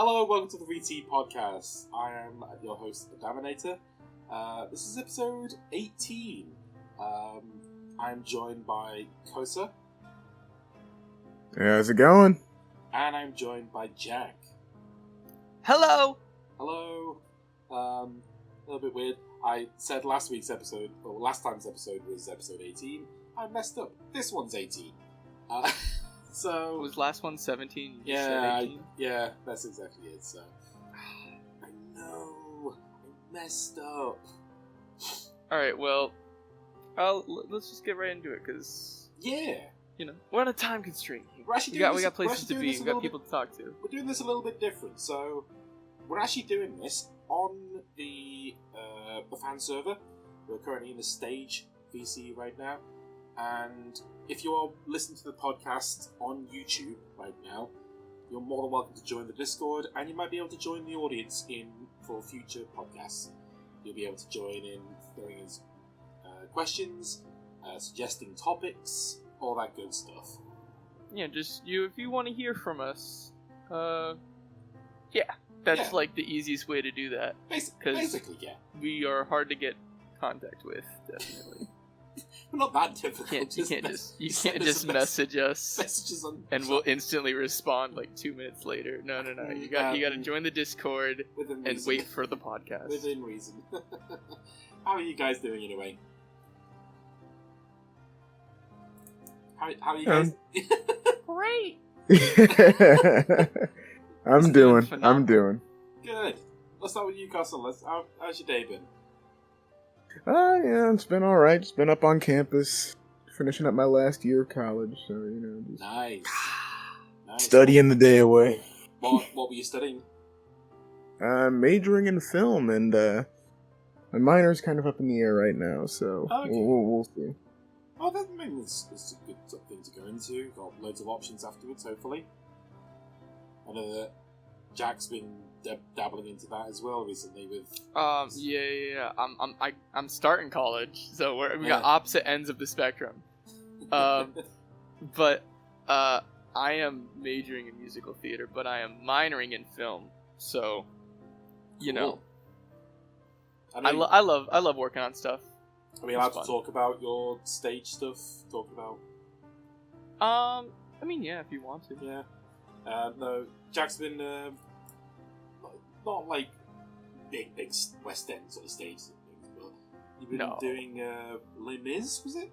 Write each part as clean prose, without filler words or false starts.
Hello, welcome to the VT Podcast. I am your host, Adaminator. This is episode 18. I'm joined by Kosa. How's it going? And I'm joined by Jack. Hello! Hello. A little bit weird. I said last time's episode was episode 18. I messed up. This one's 18. So Was last one 17? You yeah, said 18? yeah, that's exactly it. So I know I messed up. Alright, well, let's just get right into it, because, Yeah, we're on a time constraint. we're actually We doing got this, places to be, we got people to talk to. We're doing this a little bit different. So we're actually doing this on the fan server. We're currently in the stage VC right now, and if you are listening to the podcast on YouTube right now, you're more than welcome to join the Discord, and you might be able to join the audience in for future podcasts. You'll be able to join in throwing in questions, suggesting topics, all that good stuff. Yeah, just if you want to hear from us, that's like the easiest way to do that. Basically, yeah. We are hard to get contact with, definitely. We're not that difficult. You can't just message us messages on and we'll instantly respond like 2 minutes later. No. You got to join the Discord and wait for the podcast. Within reason. How are you guys doing anyway? How are you guys? Great. I'm doing. Good. Let's start with you, Castle. How's your day been? Yeah, it's been alright. Just been up on campus, finishing up my last year of college, so, just Nice. studying the day away. What were you studying? Majoring in film, and my minor's kind of up in the air right now, so Okay. we'll see. Oh, that maybe it's a good thing to go into. Got loads of options afterwards, hopefully. I know that Jack's been dabbling into that as well recently with. Yeah. I'm starting college, so we got opposite ends of the spectrum. But I am majoring in musical theater, but I am minoring in film. So, Cool. I love working on stuff. Are we allowed to talk about your stage stuff? Talk about. I mean, yeah, if you want to. Yeah. No, Jack's been not like big West End sort of stage things, but you've been doing Les Mis, was it?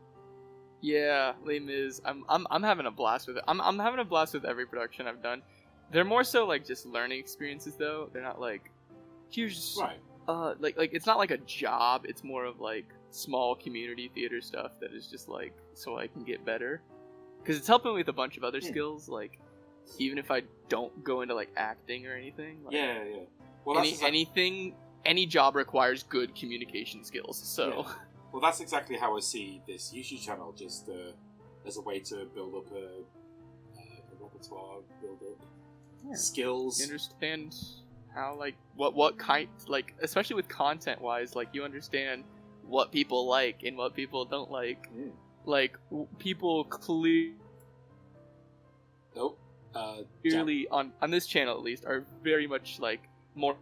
Yeah, Les Mis. I'm having a blast with it. I'm having a blast with every production I've done. They're more so like just learning experiences, though. They're not like huge. Right. Like it's not like a job. It's more of like small community theater stuff that is just like so I can get better. Because it's helping me with a bunch of other skills, like even if I don't go into like acting or anything. Like, yeah. Well, any job requires good communication skills. So. Yeah. Well, that's exactly how I see this YouTube channel, just as a way to build up a repertoire, build up skills. You understand how, like, what kind, like, especially with content wise, like, you understand what people like and what people don't like. Mm. Like, people clearly on this channel at least are very much like more.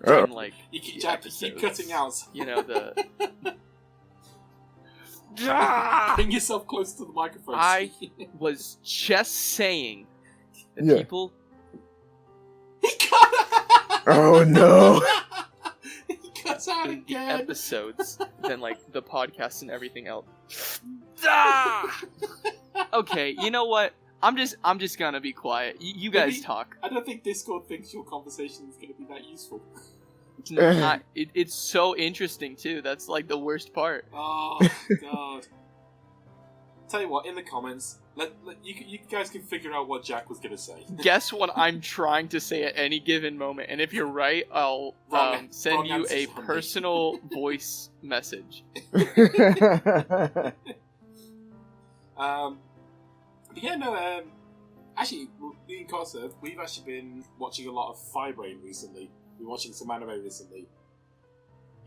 Oh. Like Jack, you keep cutting out. The. Bring yourself close to the microphone. I was just saying that people. He cut. Oh no! He cuts out in the again. episodes than like the podcast and everything else. Okay, you know what? I'm just gonna be quiet. You guys talk. I don't think Discord thinks your conversation is gonna be that useful. It's so interesting too. That's like the worst part. Oh god. Tell you what, in the comments, you guys can figure out what Jack was gonna say. Guess what I'm trying to say at any given moment, and if you're right, I'll send you a personal voice message. Actually, me and Kosa, we've actually been watching a lot of Firebrain recently. We've been watching some anime recently.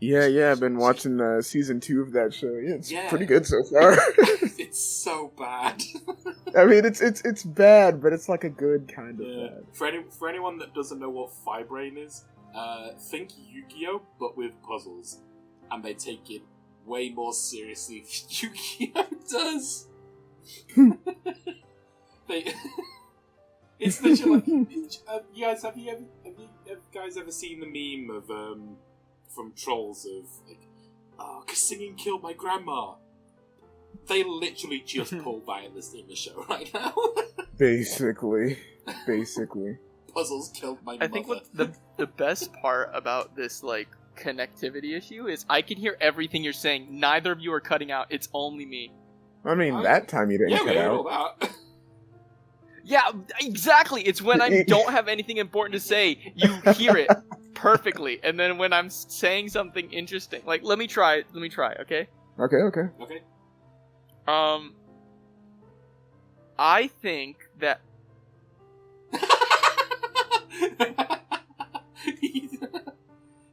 Yeah, I've been watching season 2 of that show. Yeah, it's pretty good so far. It's so bad. I mean, it's bad, but it's like a good kind of Yeah. bad. For anyone that doesn't know what Fibrain is, think Yu-Gi-Oh, but with puzzles, and they take it way more seriously than Yu-Gi-Oh does. They, it's literally like, you guys have you guys ever seen the meme of from Trolls of like, oh, 'cause singing killed my grandma. They literally just pulled that in the show right now. Basically. Puzzles killed my mother. I think what the best part about this like connectivity issue is I can hear everything you're saying. Neither of you are cutting out. It's only me. I mean, that time you didn't yeah, cut we heard out. all that. Yeah, exactly. It's when I don't have anything important to say, you hear it perfectly, and then when I'm saying something interesting, like let me try, okay? Okay. Okay. I think that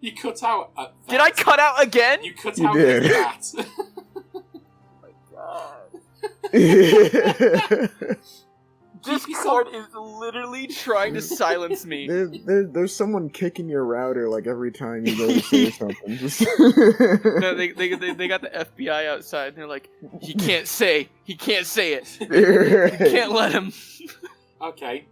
You cut out at that. did I cut out again? You cut You out did. at that. Discord is literally trying to silence me. There's someone kicking your router like every time you go to say something. Just No, they got the FBI outside, and they're like, he can't say it. You can't let him. Okay.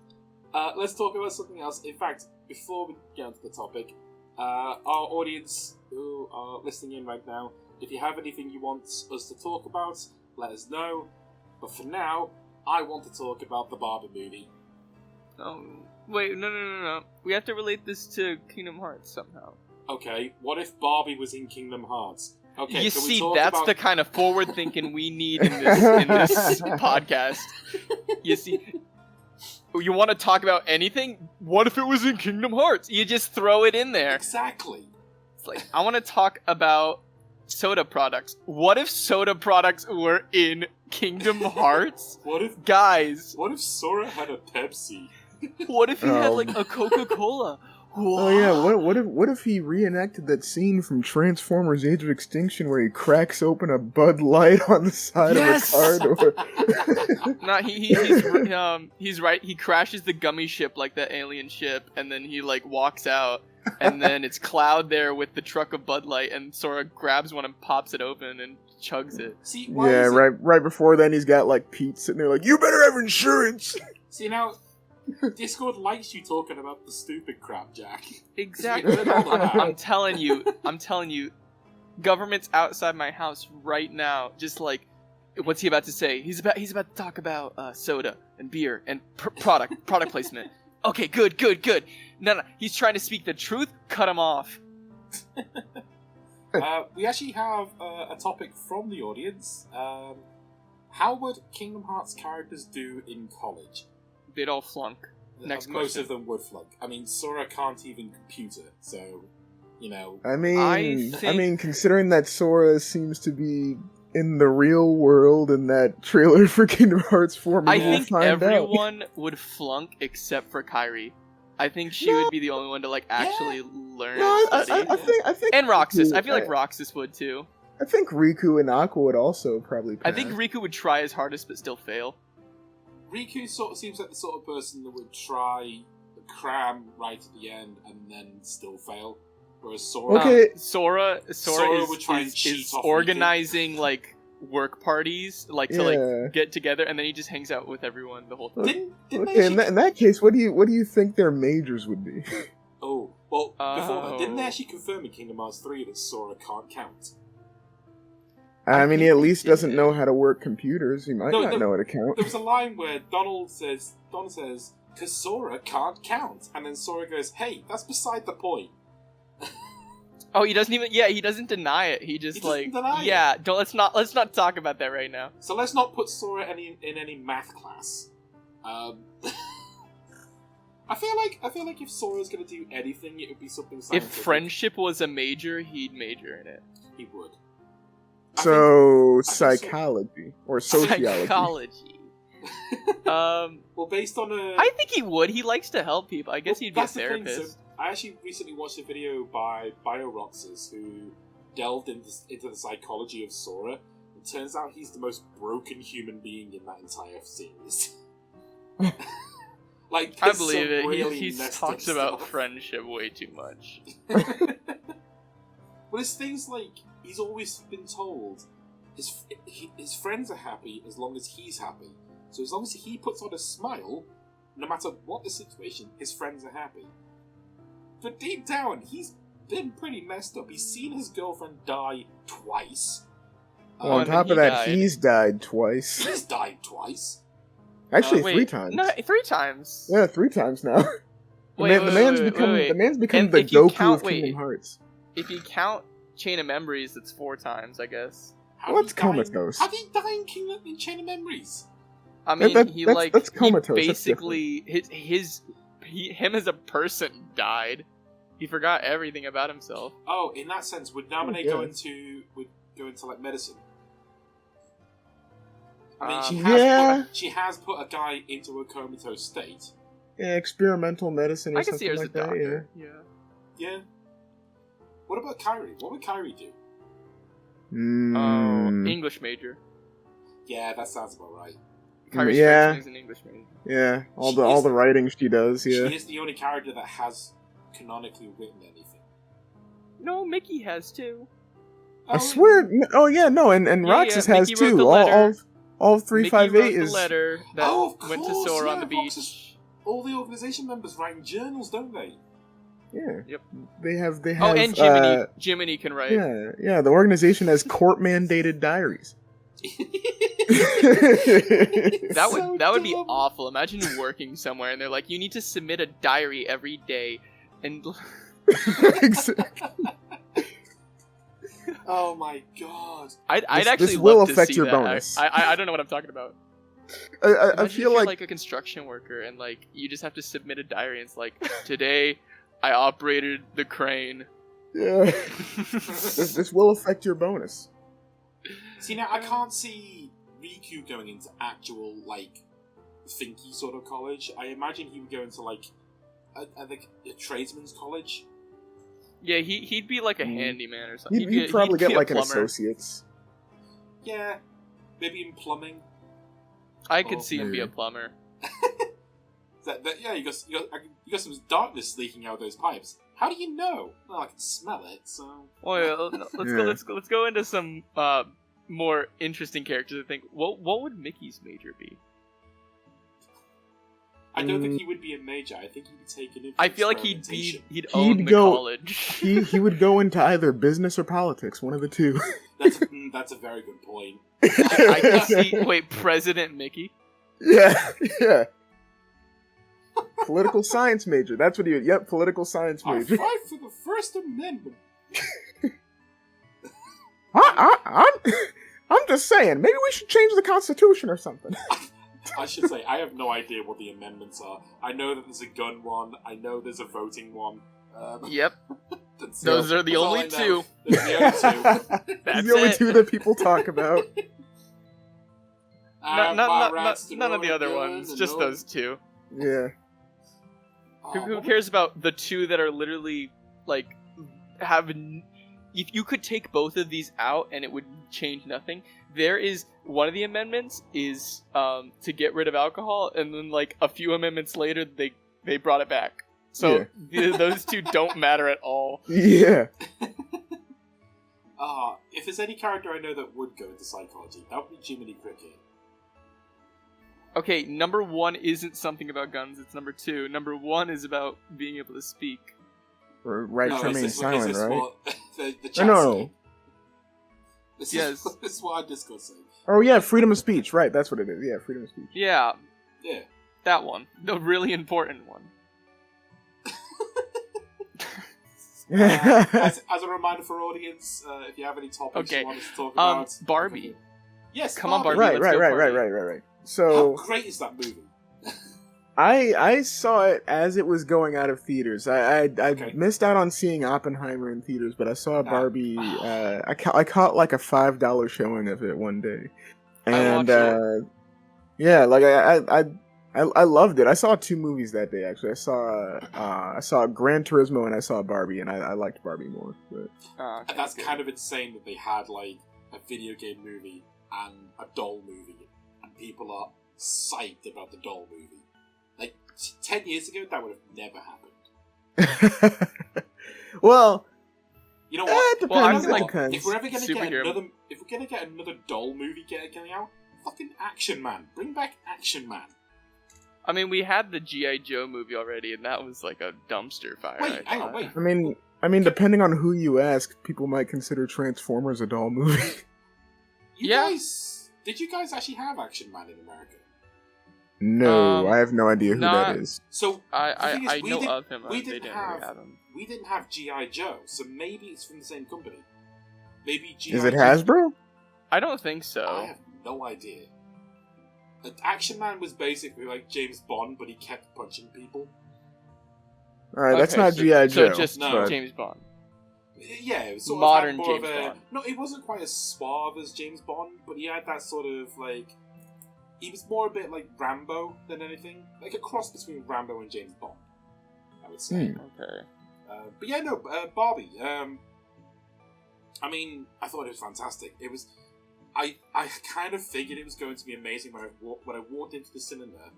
Let's talk about something else. In fact, before we get onto the topic, our audience who are listening in right now, if you have anything you want us to talk about, let us know. But for now, I want to talk about the Barbie movie. Oh, wait, no. We have to relate this to Kingdom Hearts somehow. Okay, what if Barbie was in Kingdom Hearts? Okay, You can we see, talk that's about... the kind of forward thinking we need in this podcast. You see, you want to talk about anything? What if it was in Kingdom Hearts? You just throw it in there. Exactly. It's like, I want to talk about soda products. What if soda products were in Kingdom Hearts? What if Guys, Sora had a Pepsi? what if he had like a Coca-Cola? Oh yeah, what if he reenacted that scene from Transformers: Age of Extinction where he cracks open a Bud Light on the side Yes! of a car door? Nah, he's right. He crashes the gummy ship like that alien ship, and then he like walks out, and then it's Cloud there with the truck of Bud Light, and Sora grabs one and pops it open and chugs it. See, why Yeah, is it... right before then he's got like Pete sitting there like, you better have insurance. See, now, Discord likes you talking about the stupid crap, Jack. Exactly. I'm telling you, government's outside my house right now. Just like, what's he about to say? He's about to talk about soda and beer and product placement. Okay, good. No, he's trying to speak the truth. Cut him off. We actually have a topic from the audience. How would Kingdom Hearts characters do in college? They'd all flunk. Next Most question. of them would flunk. I mean, Sora can't even compute it, so, you know... I mean, I think- considering that Sora seems to be in the real world in that trailer for Kingdom Hearts 4, I maybe we'll think find out. everyone would flunk except for Kyrie. I think she would be the only one to like actually learn No, and study. I think, And Roxas. I feel I- like Roxas would too. I think Riku and Aqua would also probably pass. I think Riku would try his hardest but still fail. Riku sort of seems like the sort of person that would try the cram right at the end and then still fail. Whereas Sora... Okay. Sora would try and is cheat off organizing like work parties, like to Yeah. like get together, and then he just hangs out with everyone the whole time. Didn't they Okay, actually... in that case, what do you think their majors would be? Oh, well, before that, didn't they Oh. actually confirm in Kingdom Hearts 3 that Sora can't count? I mean, he think at he least doesn't did. know how to work computers. He might No, not no. know how to count. There was a line where Don says, because Sora can't count. And then Sora goes, hey, that's beside the point. Oh, he doesn't even. Yeah, he doesn't deny it. He just He doesn't like. deny it. Yeah, don't. Let's not talk about that right now. So let's not put Sora in any math class. I feel like if Sora's gonna do anything, it would be something If scientific. friendship was a major, he'd major in it. He would. So, I think so. psychology or sociology. Psychology. Well, based on a... I think he would. He likes to help people. I guess Well, he'd be a that's the thing, therapist. so I actually recently watched a video by BioRoxas who delved into the psychology of Sora. It turns out he's the most broken human being in that entire series. Like, I there's believe some it. really He messed talks up about stuff. friendship way too much. But it's things like he's always been told his friends are happy as long as he's happy. So as long as he puts on a smile, no matter what the situation, his friends are happy. But deep down, he's been pretty messed up. He's seen his girlfriend die twice. Well, on and then top he of that, died. he's died twice. He's died twice. Actually, Wait, 3 times. No, 3 times. Yeah, 3 times now. Wait, The man's wait, become wait. the man's become And the if you Goku count- of Kingdom wait. Hearts. If you count Chain of Memories, it's 4 times, I guess. How What's did he die in- comatose? How did he die in Chain of Memories? I mean, that's he comatose, that's basically him as a person died. He forgot everything about himself. Oh, in that sense, would Naminé Yeah. go into like medicine? I mean, Um, she has put a guy into a comatose state. Yeah, experimental medicine or I can see something her as a like that. doctor. Yeah. Yeah. What about Kyrie? What would Kyrie do? Yeah. Mm, English major. Yeah, that sounds about right. Kyrie yeah. is an English major. yeah. All She the is- writing she does. Yeah. She is the only character that has canonically written anything. No, Mickey has too. I swear. Oh yeah, no, and Yeah, Roxas yeah, has Mickey wrote too. the All letter. all 358 Mickey wrote is. the letter that Oh, of went to course, Sora on yeah, the Roxas- beach. All the organization members write in journals, don't they? Yeah. Yep. They have. Oh, and Jiminy. Jiminy can write. Yeah, yeah. The organization has court mandated diaries. That would be awful. Imagine working somewhere and they're like, you need to submit a diary every day, and Oh my god. I'd This actually will love to affect see your that. bonus. I don't know what I'm talking about. I Imagine feel if you're like a construction worker and like you just have to submit a diary and it's like, today I operated the crane. yeah. This will affect your bonus. See, now I can't see Riku going into actual, like, thinky sort of college. I imagine he would go into, like, a tradesman's college. Yeah, he'd be like a Mm. handyman or something. He'd probably be get a like an plumber. associate's. Yeah, maybe in plumbing. I could Oh, see him be a maybe. plumber. Yeah, you got some darkness leaking out of those pipes. How do you know? Well, I can smell it, so... Oh yeah, let's go into some more interesting characters. I think. What would Mickey's major be? I don't think he would be a major. I think he'd be taken in for I feel like experimentation. he'd own the go- college. He would go into either business or politics, one of the two. That's a very good point. I can see. Wait, President Mickey. Yeah, yeah. Political science major. That's what he would. Yep, political science I major. fight for the First Amendment. I'm just saying, maybe we should change the Constitution or something. I should say, I have no idea what the amendments are. I know that there's a gun one. I know there's a voting one. Yep, That's those are the that's all only I know. two. Those are the only two. That's the only it. two that people talk about. None of the other ones. Just those two. Yeah. Who cares about the two that are literally like if you could take both of these out and it would change nothing. There is one of the amendments is to get rid of alcohol, and then like a few amendments later they brought it back. So those two don't matter at all. Yeah. If there's any character I know that would go into psychology, that would be Jiminy Cricket. Okay, number 1 isn't something about guns. It's number 2. Number 1 is about being able to speak. Right to is remain this silent, right? what the chat No. saying? This Yes. This is what our Discord saying. Oh yeah, freedom of speech. Right, that's what it is. Yeah, freedom of speech. Yeah, Yeah. that one. The really important one. As a reminder for audience, if you have any topics Okay, you want us to talk about, Barbie. Yes, Come on, Barbie. right. let's go party. Right. How So great is that movie? I saw it as it was going out of theaters. I Okay. missed out on seeing Oppenheimer in theaters, but I saw Barbie. I caught like a $5 showing of it one day, and watched yeah, like I loved it. I saw 2 movies that day actually. I saw Gran Turismo and I saw Barbie, and I liked Barbie more. But And that's kind of insane that they had like a video game movie and a doll movie, and people are psyched about the doll movie. Like 10 years ago, that would have never happened. Well, You know it what? depends. Well, I mean, it like, depends. If we're ever gonna get Superhero- another doll movie getting out, fucking Action Man, bring back Action Man. I mean, we had the G.I. Joe movie already, and that was like a dumpster fire. Wait, I hang on, thought. wait. I mean, depending on who you ask, people might consider Transformers a doll movie. Yeah. Did you guys actually have Action Man in America? No, I have no idea who not- that is. So the thing is, I we know didn't- of him. we They didn't didn't have- really have him. we didn't have G.I. Joe, so maybe it's from the same company. Maybe G.I. Is it Joe- Hasbro? I don't think I so. have no idea. Action Man was basically like James Bond, but he kept punching people. All right, that's Okay, not so- GI Joe. So just No. James Bond. Yeah, it was sort Modern of had more James of a, Bond. No, it wasn't quite as suave as James Bond, but he had that sort of like. He was more a bit like Rambo than anything, like a cross between Rambo and James Bond, I would say. Okay. But yeah, no, Barbie. I mean, I thought it was fantastic. It was. I kind of figured it was going to be amazing when I walked into the cinema,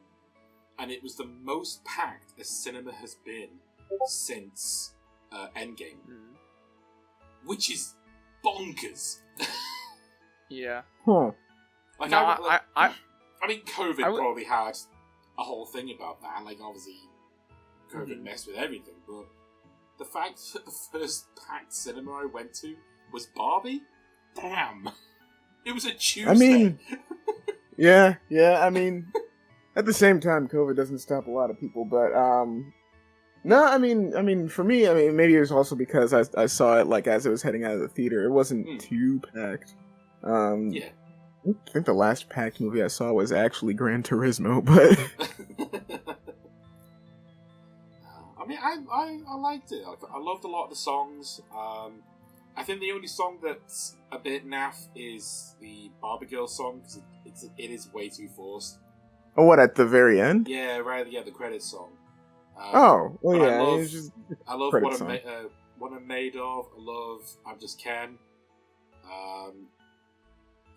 and it was the most packed a cinema has been since Endgame, Mhm. which is bonkers. Yeah. Huh. Like, No, I mean, COVID I would- probably had a whole thing about that, and like obviously, COVID Mhm. messed with everything. But the fact that the first packed cinema I went to was Barbie, damn, it was a Tuesday. I mean, yeah. I mean, at the same time, COVID doesn't stop a lot of people, but no. I mean, for me, I mean, maybe it was also because I saw it like as it was heading out of the theater. It wasn't Hmm. too packed. yeah. I think the last packed movie I saw was actually Gran Turismo, but I mean, I liked it. I loved a lot of the songs. I think the only song that's a bit naff is the Barbie Girl song because it is way too forced. oh, what at the very end? Yeah, right. Yeah, the credits song. Oh, well, but I yeah. love- it's just, I love credit what song. what I'm made of. I love I'm Just Ken.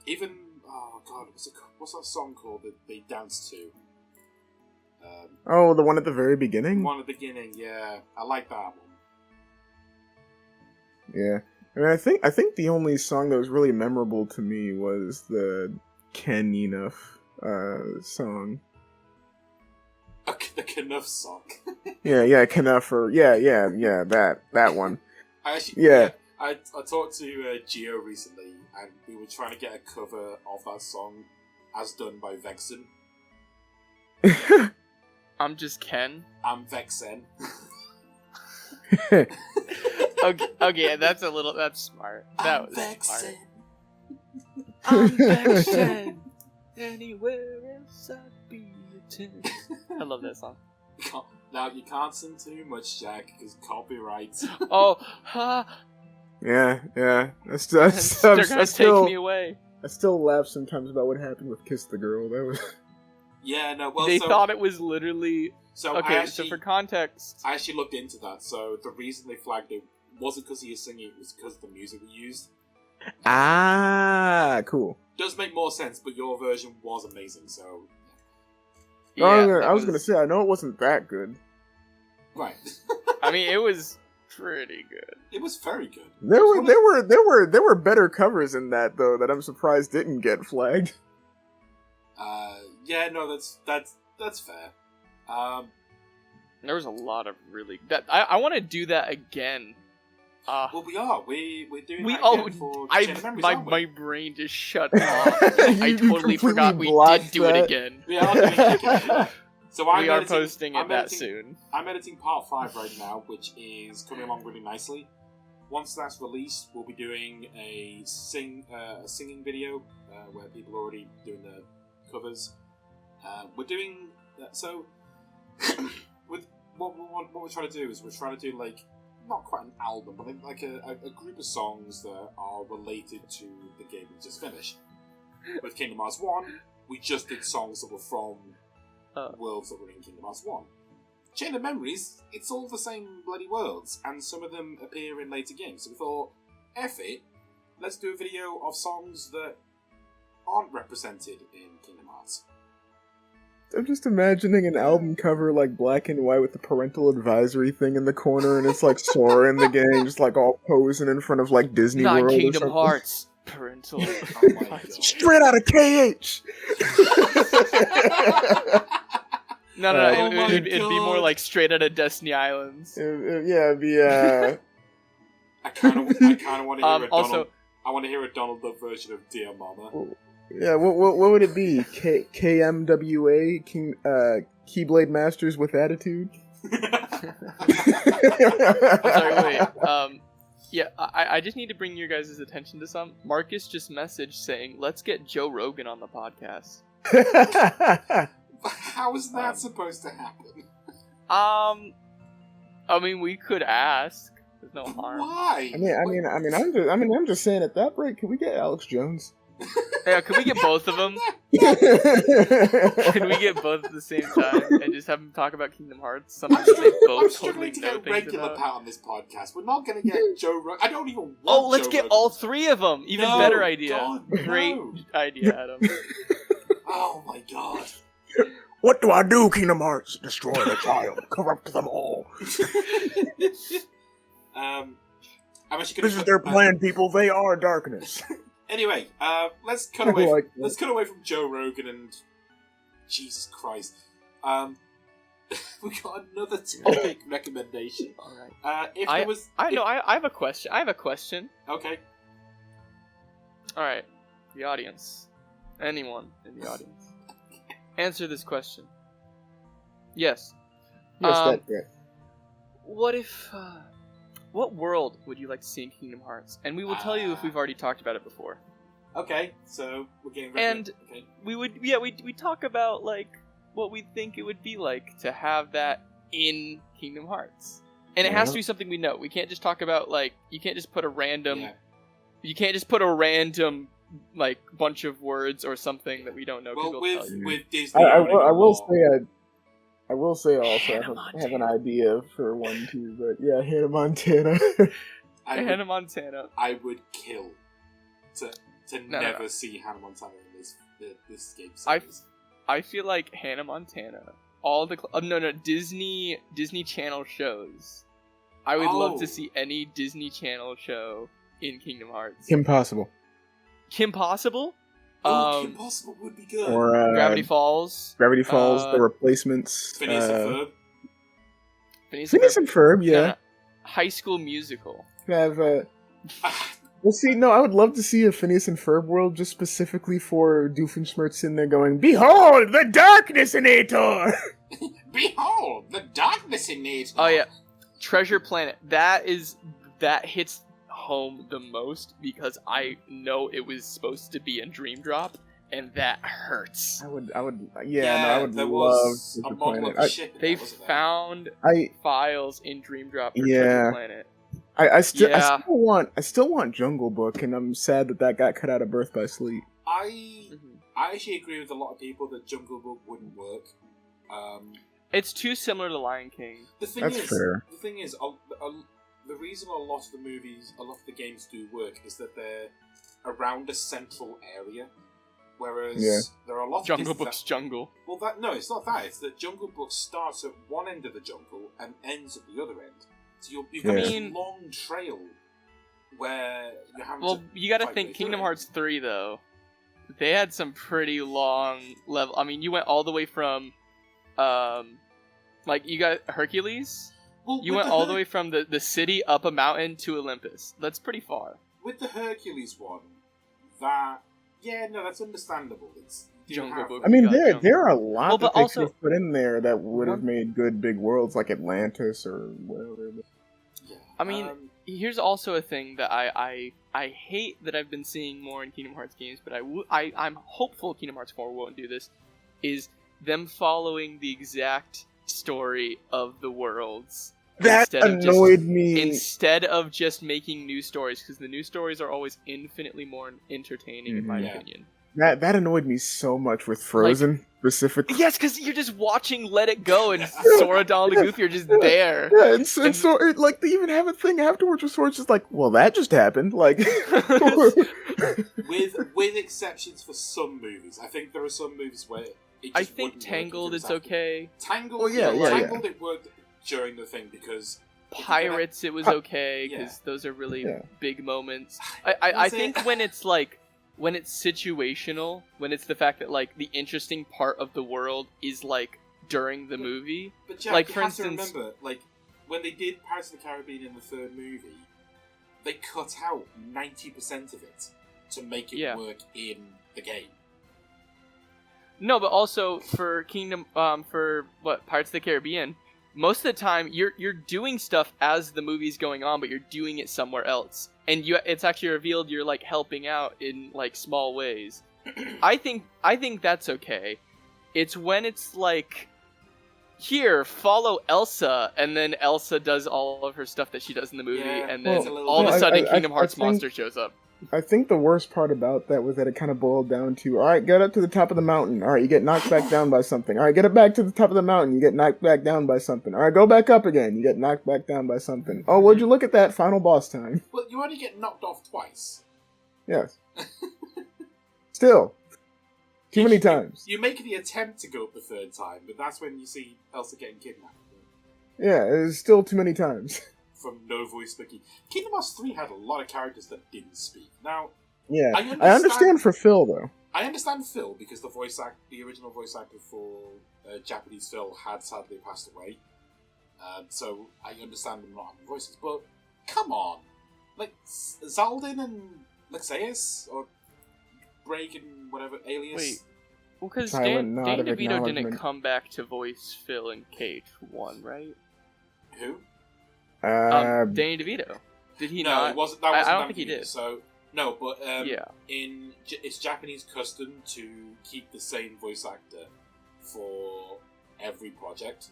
Even oh god, what's that song called that they dance to? oh, the one at the very beginning. One at the beginning. Yeah, I like that one. Yeah, I mean, I think the only song that was really memorable to me was the Ken Enough song. The Knuff song. Yeah, Knuff or yeah, that one. I actually, Yeah. I talked to Gio recently, and we were trying to get a cover of that song as done by Vexen. I'm just Ken. I'm Vexen. Okay, that's smart. That I'm was Vexen. smart. I'm Vexen. Anywhere else I'd be attended. I love that song. Now you can't sing too much, Jack, because copyright. Oh, ha! yeah. They're gonna take me away. I still laugh sometimes about what happened with Kiss the Girl. That was Yeah, no. Well, They so, thought it was literally so okay. I actually, So for context, I actually looked into that. So the reason they flagged it wasn't because he was singing; it was because of the music we used. cool. Does make more sense, but your version was amazing. So yeah, I was that gonna say I know it wasn't that good. right, I mean, it was pretty good. it was very good. There It was were were better covers in that though that I'm surprised didn't get flagged. Yeah, no, that's fair. There was a lot of really that I want to do that again. Well, we are. We're doing We that oh again for Chain of Memories, aren't we? my brain just shut off. I You totally forgot completely we blocked did do it that. again. We are doing it again. So We are posting it that soon. I'm editing part 5 right now, which is coming along really nicely. Once that's released, we'll be doing a singing video where people are already doing the covers. We're doing so. With what we're trying to do is we're trying to do like not quite an album, but like a group of songs that are related to the game we just finished. With Kingdom Hearts 1, we just did songs that were from worlds that were in Kingdom Hearts 1. Chain of Memories, it's all the same bloody worlds, and some of them appear in later games. So we thought, F it, let's do a video of songs that aren't represented in Kingdom Hearts. I'm just imagining an album cover like black and white with the parental advisory thing in the corner, and it's like Sora in the gang, just like all posing in front of like Disney Not World or Kingdom something. Hearts. Parental. Oh my god. Straight out of KH. No, Oh my it'd be more God. like straight out of Destiny Islands. Yeah, it'd be I kind of want to hear a Donald. Also, I want to hear a Donald Duck version of Dear Mama. yeah. What would it be? KMWA King Keyblade Masters with Attitude. I'm sorry, wait. Yeah, I just need to bring your guys' attention to some. Marcus just messaged saying, "Let's get Joe Rogan on the podcast." How is that supposed to happen? I mean, we could ask. There's no harm. Why? I'm just saying. At that rate, can we get Alex Jones? Yeah, can we get both of them? Yeah. Can we get both at the same time and just have them talk about Kingdom Hearts? Something that they I'm both struggling totally to know get a things regular about. Pat on this podcast. We're not going to get Joe Rogan. I don't even want Oh, let's Joe get Rogan. all three of them. Even No, better idea. God, Great no. idea, Adam. Oh my god. What do I do, Kingdom Hearts? Destroy the child, corrupt them all. I'm actually This is their plan, people. They are darkness. Anyway, let's cut away. like Let's cut away from Joe Rogan and Jesus Christ. We got another topic recommendation. All right. If there was, I know. I have a question. I have a question. okay. All right, the audience, anyone in the audience, answer this question. Yes. Yes, Um, that's right. What if? What world would you like to see in Kingdom Hearts? And we will tell you if we've already talked about it before. Okay, so we're getting And- okay. We talk about like what we think it would be like to have that in Kingdom Hearts. And it has to be something we know. We can't just talk about like you can't just put a random Yeah. you can't just put a random like bunch of words or something that we don't know. 'cause Well, we'll tell you. with Disney, I owning will more- say I will say also Hannah I have an idea for one too, but yeah, Hannah Montana. Hannah Montana. I would kill to No, never no. see Hannah Montana in this game I- series. I feel like Hannah Montana. All the Disney Channel shows. I would love Oh. to see any Disney Channel show in Kingdom Hearts. Impossible. Kim Possible. Kim Possible would be good. Or Gravity Falls. Gravity Falls, uh, The Replacements. Phineas and Ferb. Phineas and Ferb, yeah. No, no. High School Musical. Have well, see, no, I would love to see a Phineas and Ferb world just specifically for Doofenshmirtz in there going, "Behold, the Darknessinator!" Behold, the darkness in it. Oh yeah, Treasure Planet. That hits home the most because I know it was supposed to be in Dream Drop, and that hurts. I would, I would there love was Treasure a model Planet. of the ship. in They there, wasn't there? found I, files in Dream Drop for Yeah. Treasure Planet. I still, Yeah. I still want Jungle Book, and I'm sad that got cut out of Birth by Sleep. I Mhm. actually agree with a lot of people that Jungle Book wouldn't work. It's too similar to Lion King. The thing That's is, fair. the thing is, the reason a lot of the movies, a lot of the games do work is that they're around a central area, whereas Yeah. there are a lot of Jungle Disney Book's jungle. Well, no, it's not that. It's that Jungle Book starts at one end of the jungle and ends at the other end. So you've got Yeah. this I mean- long trail where you have Well, to. you got to fight think your way Kingdom through it. Hearts 3 though. They had some pretty long level. I mean, you went all the way from, like you got Hercules. Well, You with went all the way from the city up a mountain to Olympus. That's pretty far. with the Hercules one. That's understandable. It's you Jungle have- Book. I mean, got there Jungle. are a lot Well, that but they also- could have put in there that would have One- made good big worlds, like Atlantis or whatever. Yeah. I mean, here's also a thing that I hate that I've been seeing more in Kingdom Hearts games, but I'm hopeful Kingdom Hearts 4 won't do this, is them following the exact story of the worlds. That instead of just- annoyed me. Instead of just making new stories, because the new stories are always infinitely more entertaining, in my Yeah. opinion. That annoyed me so much with Frozen. specifically. Yes, because you're just watching Let It Go, and Sora, Donald, and Goofy are just there. Yeah, and so like they even have a thing afterwards where Sora's just like, well, that just happened. Like, with exceptions for some movies, I think there are some movies where it just I think wouldn't work Tangled if it was is after. okay. Tangled, Oh, yeah. Tangled it worked during the thing because Pirates, it was okay because Yeah. those are really Yeah. big moments. I Was think it? when it's situational, when it's the fact that like the interesting part of the world is like during the movie. But Jack, Like, you for have instance- to remember, like when they did Pirates of the Caribbean in the third movie, they cut out 90% of it to make it Yeah. work in the game. No, but also for Pirates of the Caribbean, most of the time you're doing stuff as the movie's going on, but you're doing it somewhere else, and it's actually revealed you're like helping out in like small ways. I think that's okay. It's when it's like, here, follow Elsa, and then Elsa does all of her stuff that she does in the movie, Yeah, and then it's a little all of a bit- sudden I Kingdom Hearts think- monster shows up. I think the worst part about that was that it kind of boiled down to, all right, get up to the top of the mountain. All right, you get knocked back down by something. All right, get it back to the top of the mountain. You get knocked back down by something. All right, go back up again. You get knocked back down by something. Oh, would you look at that final boss time? Well, you only get knocked off twice. Yes. Still, too many times. You make the attempt to go up the third time, but that's when you see Elsa getting kidnapped. Yeah, it's still too many times. From no voice speaking. Kingdom Hearts 3 had a lot of characters that didn't speak. Now, Yeah, I I understand- understand for Phil though. I understand Phil because the original voice actor for Japanese Phil had sadly passed away. So I understand them not having voices, but come on, like Zaldin and Lexaeus or Braig and whatever Alias. Wait. Well, because Silent nod Danny of DeVito didn't acknowledgement. come back to voice Phil in KH1, right? Who? Danny DeVito. Did he no, not? it wasn't. That wasn't I don't Danny think he DeVito, did. So no, but Yeah. it's Japanese custom to keep the same voice actor for every project.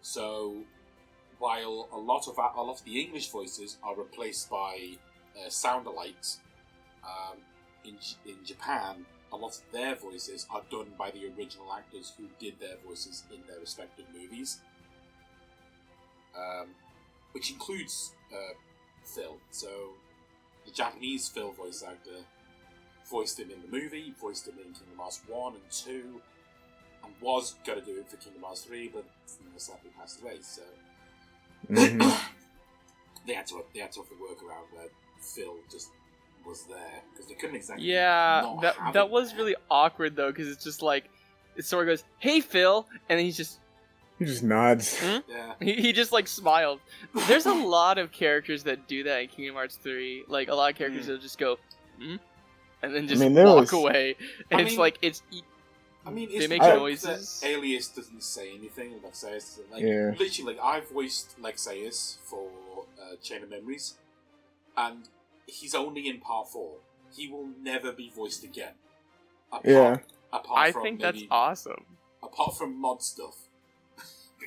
So while a lot of the English voices are replaced by sound alikes, in Japan, a lot of their voices are done by the original actors who did their voices in their respective movies, which includes Phil. So the Japanese Phil voice actor voiced him in the movie, voiced him in Kingdom Hearts 1 and 2, and was going to do it for Kingdom Hearts 3, but sadly passed away, so Mhm. they had to have the workaround where Phil just was there, because they couldn't exactly Yeah, not have that him was there. really awkward though, because it's just like it sort of goes, "Hey Phil," and then he's just He just nods. Yeah. he just like smiled. There's a lot of characters that do that in Kingdom Hearts 3. Like a lot of characters that'll just go, "Hmm," and then just mean, there walk was- away, and I it's mean- like I mean, They it's make the joke noises. that Alias doesn't say anything. Lexaeus, like Yeah. literally, like I voiced Lexaeus for Chain of Memories, and he's only in Part 4. He will never be voiced again. Yeah. Apart I from think maybe, that's awesome. apart from mod stuff.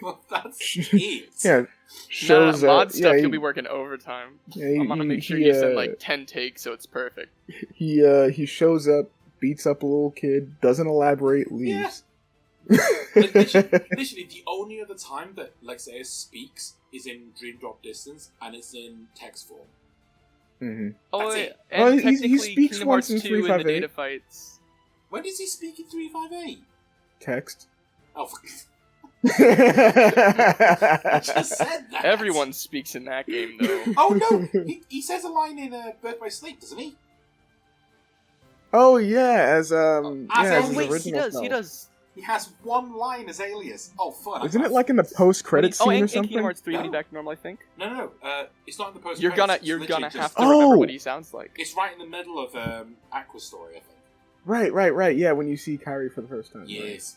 Well, that's it. Yeah, shows Nah, mod up. stuff yeah, you'll be working overtime. yeah, I'm gonna make sure you send like 10 takes so it's perfect. he shows up, beats up a little kid, doesn't elaborate, leaves. Like, literally, the only other time that Lexaeus speaks is in Dream Drop Distance, and it's in text form. hmm Oh That's wait, it. and Well, he technically speaks Kingdom once Hearts in 2 in the 358. data fights. When does he speak in 358? Text. Oh, I just said that. Everyone speaks in that game though. Oh no, he says a line in Birth by Sleep, doesn't he? Oh yeah, as As yeah, as Oh, his wait, original he self. does. He has one line as Alias. Oh fun! Isn't it like in the post-credit Oh, scene and or in something? Kingdom Hearts 3 when No. he back normal, I think. No. It's not in the post. You're gonna It's literally have just- to remember Oh! what he sounds like. It's right in the middle of Aqua Story, I think. Right. Yeah, when you see Kyrie for the first time. right. Yes.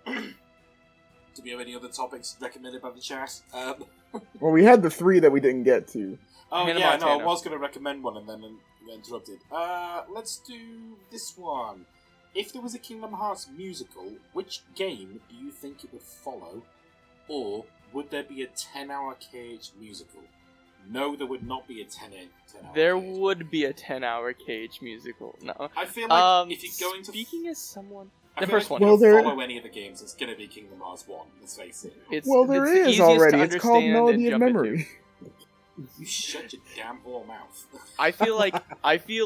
Do we have any other topics recommended by the chat? Well, we had the 3 that we didn't get to. Oh Hannah yeah, no, I Montana. was going to recommend one and then got interrupted. Let's do this one. If there was a Kingdom Hearts musical, which game do you think it would follow? Or would there be a 10-hour KH musical? No, there would not be a 10-hour There Cage. would be a 10-hour Cage musical. No. I feel like if you're going to... Speaking as someone... I The feel first like one. if you Well, follow any of the games, it's going to be Kingdom Hearts 1, let's face it. There it's the is easiest already. to It's called understand Melody and of jump into. Memory. You shut your damn whore mouth. I feel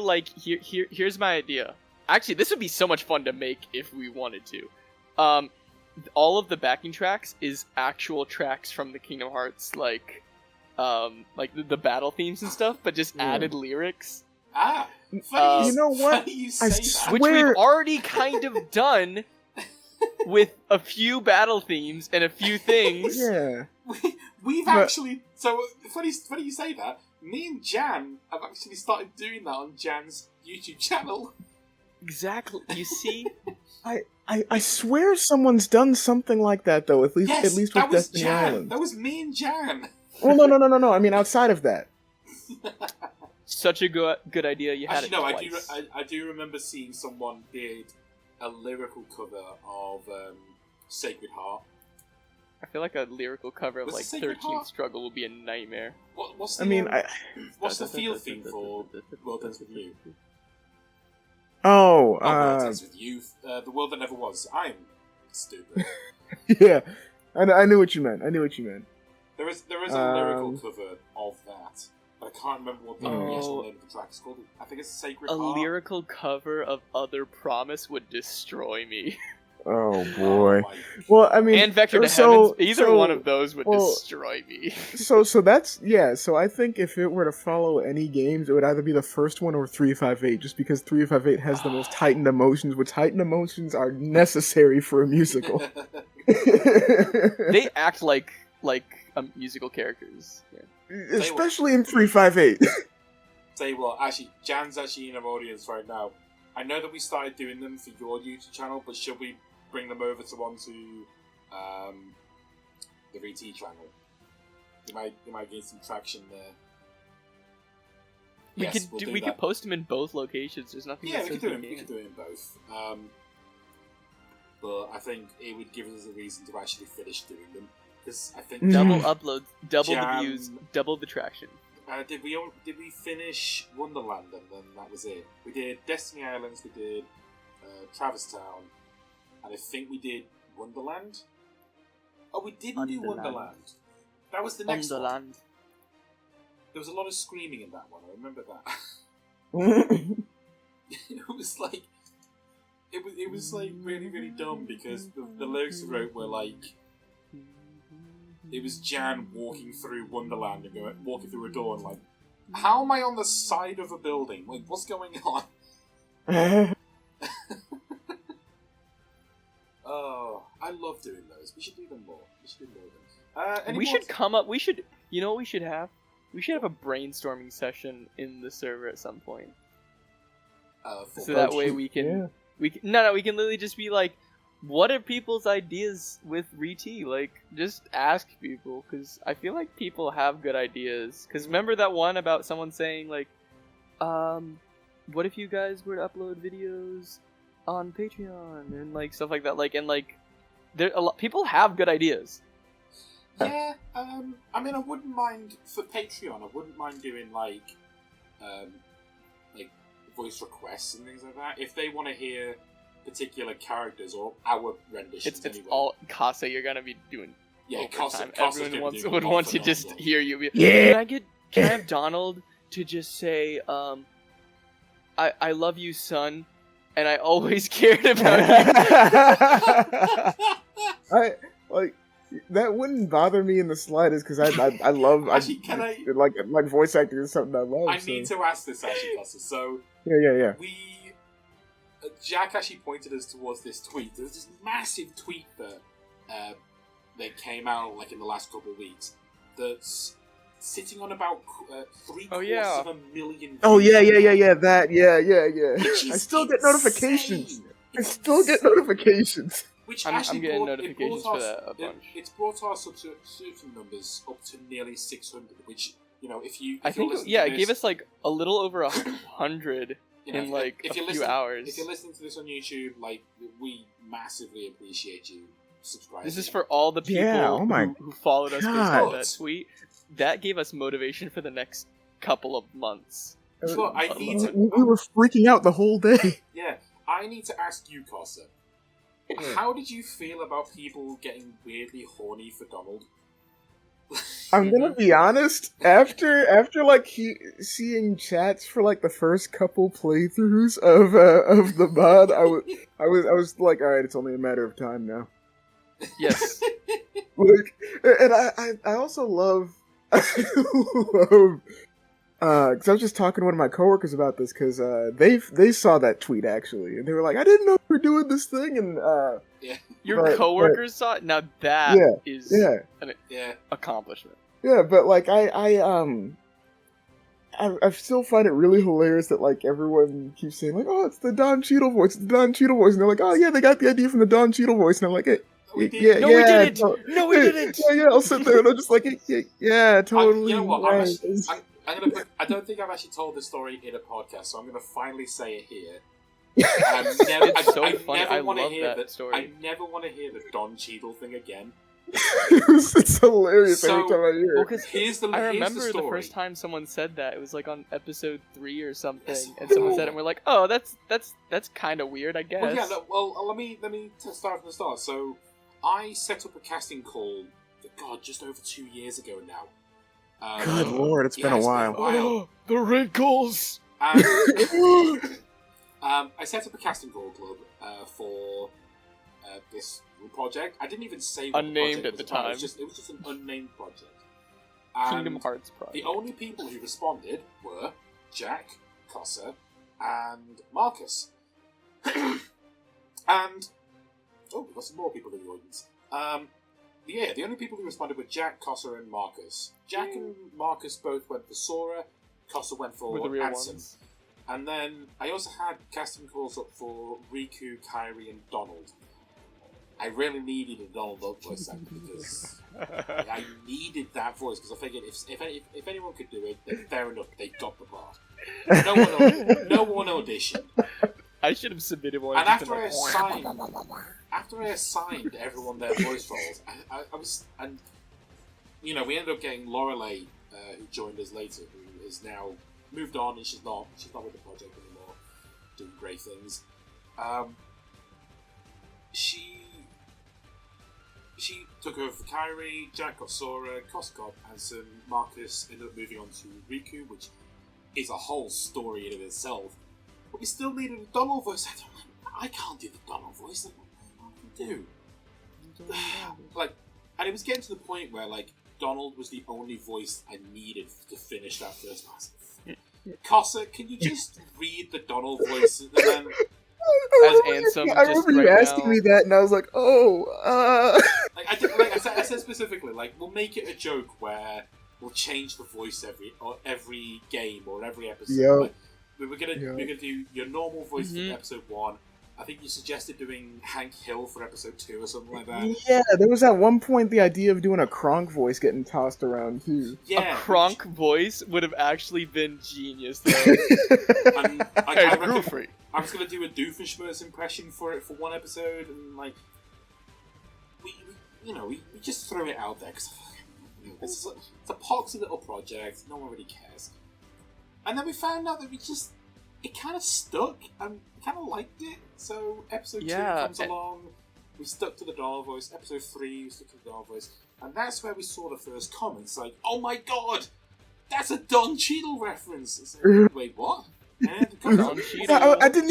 like here's my idea. Actually, this would be so much fun to make if we wanted to. All of the backing tracks is actual tracks from the Kingdom Hearts, like the battle themes and stuff, but just Yeah. added lyrics, Funny You know what? Funny you say I that. which Where- we've already kind of done with a few battle themes and a few things. Yeah. We've But- actually... So, funny you say that. Me and Jan have actually started doing that on Jan's YouTube channel. Exactly. You see, I swear someone's done something like that though. At least Yes, with that was Destiny Jan. Island. That was me and Jan. Well, no. I mean outside of that. such a good idea. You had Actually, it no, twice. I do remember seeing someone did a lyrical cover of Sacred Heart. I feel like a lyrical cover of Was it like Sacred 13th Heart? Struggle would be a nightmare. What's the, I mean, what's the field theme for World Ends With You? Oh, World Ends With You, The World That Never Was. I'm stupid. yeah. I knew what you meant. There is a lyrical cover of that, but I can't remember what the actual name of the track is called. I think it's Sacred A Heart. lyrical cover of Other Promise would destroy me. Oh boy. my- Well, I mean, And Vector to so- Heavens, either so- one of those would well, destroy me. So that's So I think if it were to follow any games, it would either be the first one or 358, just because 358 has the most heightened emotions, which heightened emotions are necessary for a musical. They act like musical characters. Yeah. Especially in 358. Tell you what, actually, Jan's actually in our audience right now. I know that we started doing them for your YouTube channel, but should we bring them over onto the VT channel? You might gain some traction there. We Yes, could we'll do, do we that. could post them in both locations. There's nothing. Yeah, that we could says do it. We can't. could do it in both. But I think it would give us a reason to actually finish doing them, because I think Double Mm. uploads, double Jam- the views, double the traction. Did we finish Wonderland and then that was it? We did Destiny Islands, we did Travis Town, and I think we did Wonderland. Oh, we didn't do Wonderland. Wonderland. That was the next one. Wonderland. There was a lot of screaming in that one. I remember that. It was like it was like really really dumb because the lyrics I wrote were like. It was Jan walking through Wonderland and walking through a door and like, how am I on the side of a building? Like, what's going on? Oh, I love doing those. We should do them more. We should come up. We should. You know what we should have? We should have a brainstorming session in the server at some point. So that way we can. Yeah. We can literally just be like, what are people's ideas with ReT? Like, just ask people, because I feel like people have good ideas. Because remember that one about someone saying, like, what if you guys were to upload videos on Patreon? And, like, stuff like that. Like, and, like, people have good ideas. Yeah, I mean, I wouldn't mind, for Patreon, I wouldn't mind doing, like voice requests and things like that. If they want to hear particular characters or our renditions It's anyway. all Kasa you're going to be doing. Yeah, overtime. Kasa's Everyone gonna do would more want to for just Donald. hear you. Yeah. Can I have Donald to just say, I love you, son, and I always cared about I like that wouldn't bother me in the slightest because I love Actually, can I- like voice acting is something I love. I so. need to ask this actually, Kasa. So Yeah. we, Jack actually pointed us towards this tweet. There's this massive tweet that came out like in the last couple of weeks that's sitting on about 3/4 of a million. Oh views. yeah. That yeah. Which I is still get insane. notifications. I It's still get insane. notifications. Which I'm actually getting brought, it notifications brought for our- that a bunch. It's brought our subscription numbers up to nearly 600. Which if you, if I you're think, listening yeah, to it this, gave us like a little over 100 in like if a you're few listening- hours. If you're listening to this on YouTube, like we massively appreciate you subscribing. This is for all the people Yeah, oh my who followed us based God. on that tweet. that gave us motivation for the next couple of months. Look, I need to. We were freaking out the whole day. Yeah, I need to ask you, Costa. How did you feel about people getting weirdly horny for Donald? I'm gonna be honest. After like seeing chats for like the first couple playthroughs of the mod, I was like, all right, it's only a matter of time now. Yes. Like, and I also love, because I was just talking to one of my coworkers about this because they saw that tweet actually, and they were like, I didn't know we were doing this thing, and Your coworkers saw it. Now that is an accomplishment. Yeah, but like I still find it really hilarious that like everyone keeps saying like, oh, it's the Don Cheadle voice, it's the Don Cheadle voice, and they're like, oh yeah, they got the idea from the Don Cheadle voice, and I'm like, we didn't. No, we didn't. Yeah, I'll sit there and I'm just like, yeah, totally. You know what? Right. I'm gonna put, I don't think I've actually told this story in a podcast, so I'm gonna finally say it here. It's funny. I love that story. I never want to hear the Don Cheadle thing again. It's hilarious every time I hear it. I remember the first time someone said that. It was like on episode 3 or something, and someone said it, and we're like, "Oh, that's kind of weird, I guess." Well, yeah. Let me start from the start. So, I set up a casting call. God, just over 2 years ago now. Good lord, it's been a while. Oh, the wrinkles. I set up a casting call club for this project. I didn't even say what unnamed the at the about. time. It was just an unnamed project. Kingdom Hearts project. The only people who responded were Jack, Cossa, and Marcus. And we've got some more people in the audience. The only people who responded were Jack, Cossa, and Marcus. Jack and Marcus both went for Sora. Cossa went for Ansem. And then I also had casting calls up for Riku, Kairi, and Donald. I really needed a Donald Duck voice actor because I needed that voice because I figured if anyone could do it, then fair enough, they got the part. No one auditioned. I should have submitted one. And after I assigned everyone their voice roles, I was, and we ended up getting Lorelei, who joined us later, who is now moved on, and she's not with the project anymore, doing great things. She took over for Kairi, Jack got Sora, Costa got Ansem, Marcus ended up moving on to Riku, which is a whole story in itself. But we still needed a Donald voice actor. I can't do the Donald voice. What do I do? And it was getting to the point where Donald was the only voice I needed to finish that first pass. Cossa, can you just read the Donald voice and then? As Ansem, I remember you asking me that, and I was like, I said specifically, we'll make it a joke where we'll change the voice every game or every episode. Yep. We're gonna do your normal voice for episode 1. I think you suggested doing Hank Hill for episode 2 or something like that. Yeah, there was at one point the idea of doing a Kronk voice getting tossed around too. Yeah, a Kronk voice would have actually been genius, though. I was gonna do a Doofenshmirtz impression for it for one episode, and we just throw it out there because it's a poxy little project. No one really cares. And then we found out that it kind of stuck, and we kind of liked it. So episode 2 comes along, we stuck to the Donald voice. Episode 3, we stuck to the Donald voice, and that's where we saw the first comments like, "Oh my god, that's a Don Cheadle reference." Like, wait, what? I hadn't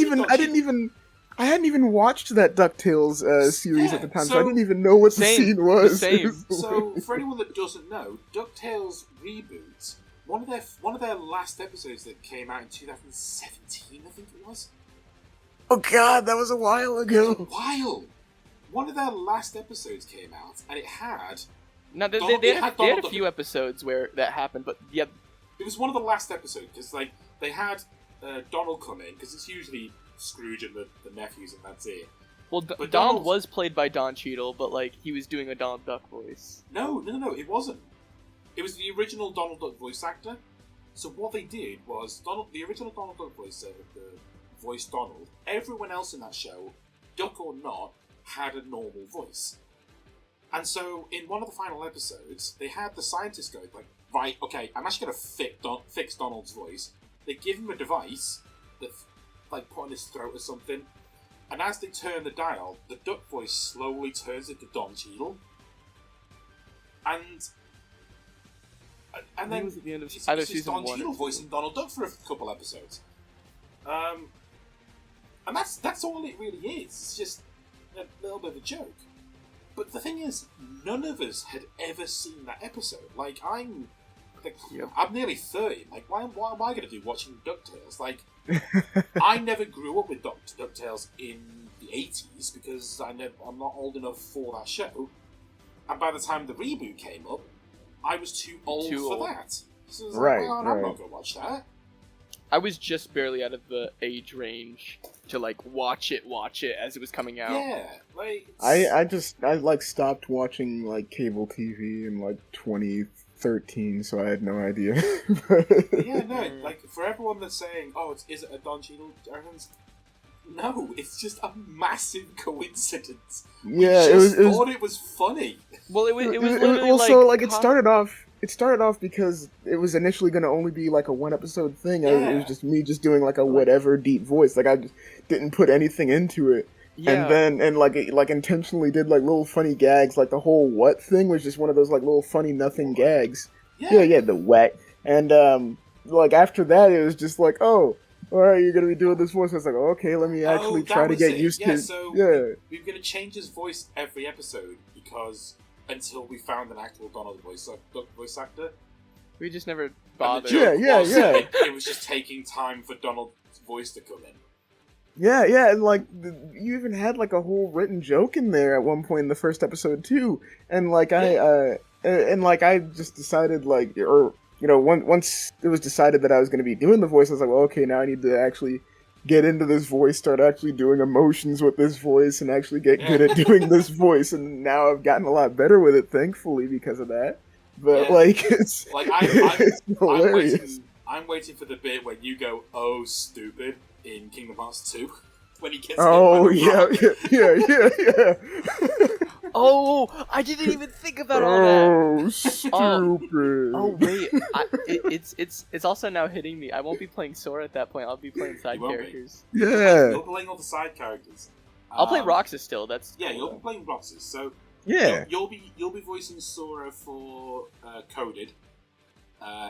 even watched that DuckTales series at the time, so I didn't even know what the scene was. So, for anyone that doesn't know, DuckTales reboot. One of their last episodes that came out in 2017, I think it was. Oh god, that was a while ago. It was a while. One of their last episodes came out, and it had. No, they had a few episodes where that happened, but yeah. It was one of the last episodes because they had Donald come in because it's usually Scrooge and the nephews, and that's it. Well, Donald was played by Don Cheadle, but he was doing a Donald Duck voice. No, it wasn't. It was the original Donald Duck voice actor. So what they did was the original Donald Duck voice Donald. Everyone else in that show, Duck or not, had a normal voice. And so in one of the final episodes, they had the scientist go right, okay, I'm actually going to fix Donald's voice. They give him a device that, like, put on his throat or something, and as they turn the dial, the duck voice slowly turns into Don Cheadle. And then it was at the end of it's either just season Don 1 or Cheadle 2. voicing Donald Duck for a couple episodes. And that's all it really is. It's just a little bit of a joke. But the thing is, none of us had ever seen that episode. Like, I'm nearly 30. Like, what am I going to do watching DuckTales? Like, I never grew up with DuckTales in the 80s because I'm not old enough for that show. And by the time the reboot came up, I was too old for that. So I was Right, like, well, I'm right. not going to watch that. I was just barely out of the age range to like watch it as it was coming out. Yeah, like I like stopped watching like cable TV in like 2013, so I had no idea. yeah, no, like for everyone that's saying, "Oh, is it a Don Cheadle reference?" No, it's just a massive coincidence. Yeah, we it was. thought it was funny. Well, it was It literally also like it started off. It started off because it was initially going to only be like a one episode thing. It was just me just doing like a whatever deep voice. Like I just didn't put anything into it. Yeah. And then like intentionally did like little funny gags. Like the whole what thing was just one of those like little funny nothing gags. Yeah, the wet. And like after that it was just like, oh, all right, you're gonna be doing this voice. I was like, oh, okay, let me actually try to get used to. So yeah. we're gonna change his voice every episode because until we found an actual Donald voice actor. We just never And the bothered. joke Yeah. It was just taking time for Donald's voice to come in. Yeah, and like you even had like a whole written joke in there at one point in the first episode too, and like I just decided like, or you know, once it was decided that I was going to be doing the voice, I was like, well, okay, now I need to actually get into this voice, start actually doing emotions with this voice, and actually get good at doing this voice, and now I've gotten a lot better with it, thankfully, because of that. But like, it's like it's hilarious. I'm waiting for the bit when you go, "Oh, stupid," in Kingdom Hearts 2 when he gets. Oh hit by the rock. yeah. Oh, I didn't even think about all that. Oh, stupid. Oh wait, it's also now hitting me. I won't be playing Sora at that point. I'll be playing side You won't be. characters. Yeah. You're playing all the side characters. I'll play Roxas still. That's Yeah, cool, you'll though. be playing Roxas. So Yeah. you'll be voicing Sora for Coded.